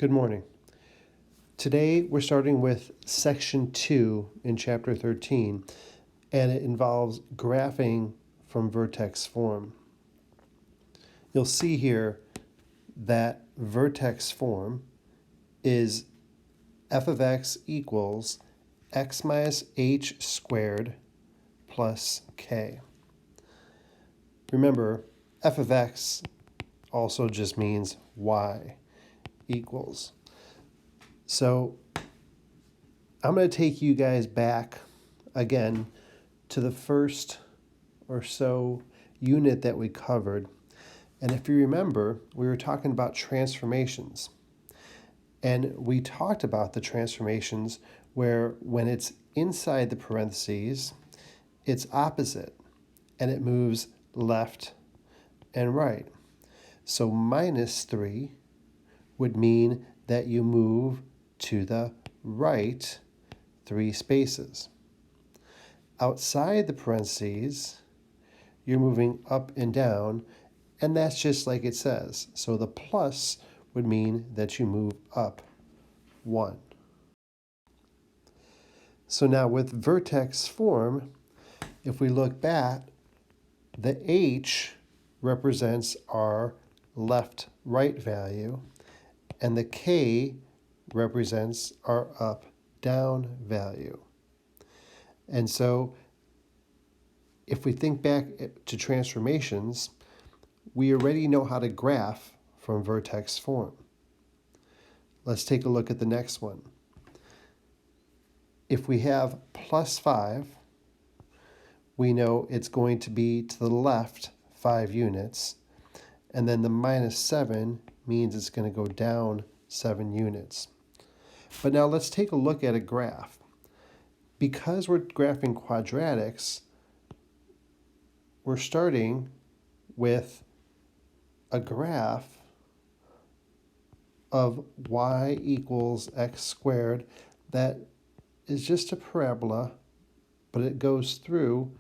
Good morning. Today we're starting with section 2 in chapter 13, and it involves graphing from vertex form. You'll see here that vertex form is f of x equals x minus h squared plus k. Remember, f of x also just means y equals. So I'm going to take you guys back again to the first or so unit that we covered. And if you remember, we were talking about transformations. And we talked about the transformations where when it's inside the parentheses, it's opposite and it moves left and right. So minus 3 would mean that you move to the right 3 spaces. Outside the parentheses, you're moving up and down, and that's just like it says. So the plus would mean that you move up 1. So now with vertex form, if we look back, the h represents our left-right value, and the k represents our up-down value. And so if we think back to transformations, we already know how to graph from vertex form. Let's take a look at the next one. If we have plus 5, we know it's going to be to the left 5 units, and then the minus 7 means it's going to go down 7 units. But now let's take a look at a graph. Because we're graphing quadratics, we're starting with a graph of y equals x squared that is just a parabola, but it goes through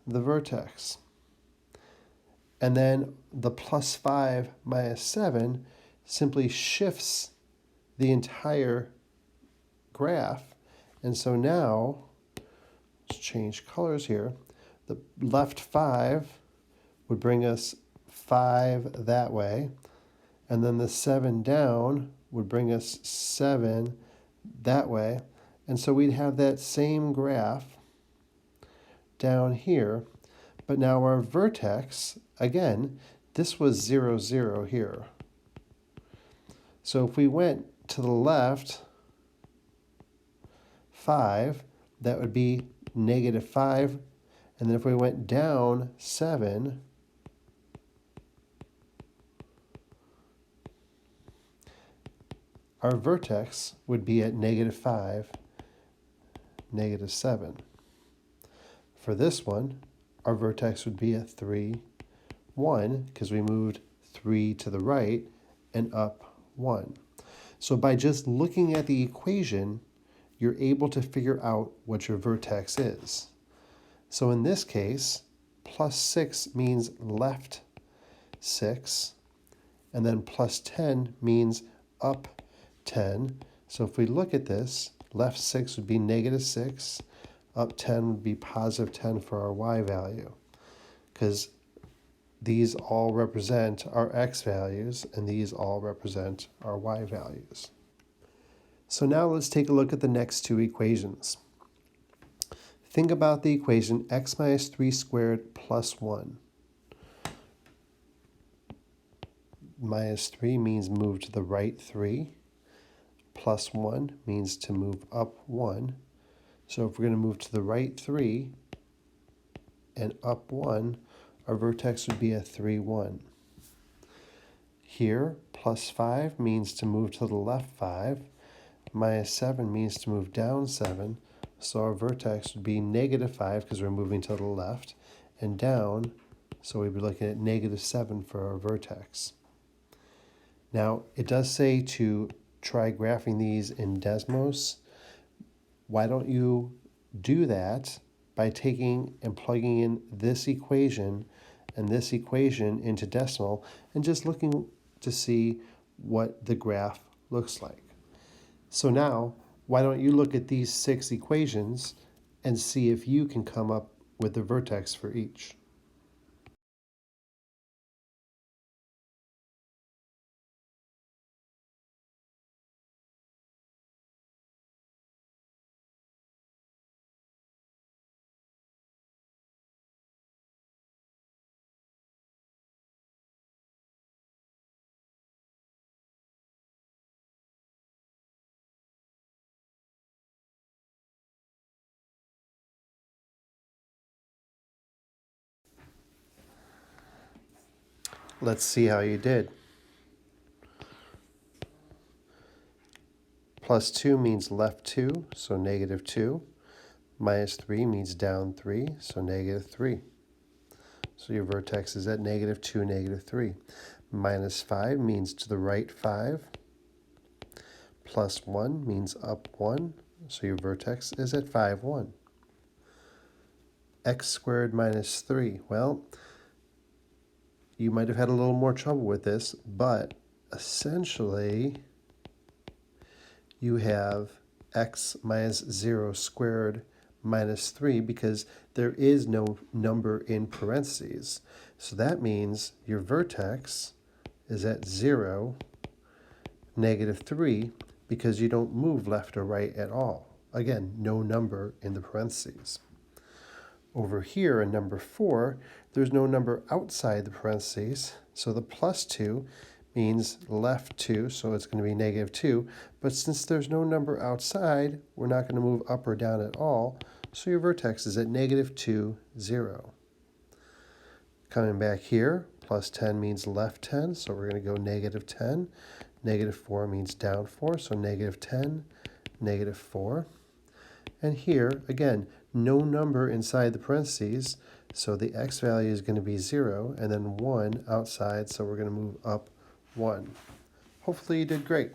the vertex. And then the plus 5 minus 7 simply shifts the entire graph. And so now, let's change colors here. The left 5 would bring us 5 that way. And then the 7 down would bring us 7 that way. And so we'd have that same graph down here. But now our vertex, again, this was 0, 0 here. So if we went to the left 5, that would be negative 5. And then if we went down 7, our vertex would be at negative 5, negative 7. For this one, our vertex would be at 3, 1, because we moved 3 to the right and up 1. So by just looking at the equation, you're able to figure out what your vertex is. So in this case, plus 6 means left 6, and then plus 10 means up 10. So if we look at this, left 6 would be negative 6, up 10 would be positive 10 for our y value, because these all represent our x values, and these all represent our y values. So now let's take a look at the next 2 equations. Think about the equation x minus 3 squared plus 1. Minus 3 means move to the right 3. Plus 1 means to move up 1. So if we're going to move to the right 3 and up 1, our vertex would be a 3, 1. Here, plus 5 means to move to the left 5. Minus 7 means to move down 7. So our vertex would be negative 5 because we're moving to the left, and down, so we'd be looking at negative 7 for our vertex. Now, it does say to try graphing these in Desmos. Why don't you do that by taking and plugging in this equation and this equation into decimal and just looking to see what the graph looks like. So now, why don't you look at these 6 equations and see if you can come up with the vertex for each. Let's see how you did. Plus 2 means left 2, so negative 2. Minus 3 means down 3, so negative 3. So your vertex is at negative 2, negative 3. Minus 5 means to the right 5. Plus 1 means up 1, so your vertex is at 5, 1. X squared minus 3. Well, you might have had a little more trouble with this, but essentially you have x minus 0 squared minus 3 because there is no number in parentheses. So that means your vertex is at 0, negative 3, because you don't move left or right at all. Again, no number in the parentheses. Over here in number 4, there's no number outside the parentheses, so the plus 2 means left 2, so it's going to be negative 2. But since there's no number outside, we're not going to move up or down at all, so your vertex is at negative 2, 0. Coming back here, plus 10 means left 10, so we're going to go negative 10. Negative 4 means down 4, so negative 10, negative 4. And here, again, no number inside the parentheses, so the x value is going to be 0, and then 1 outside, so we're going to move up 1. Hopefully you did great.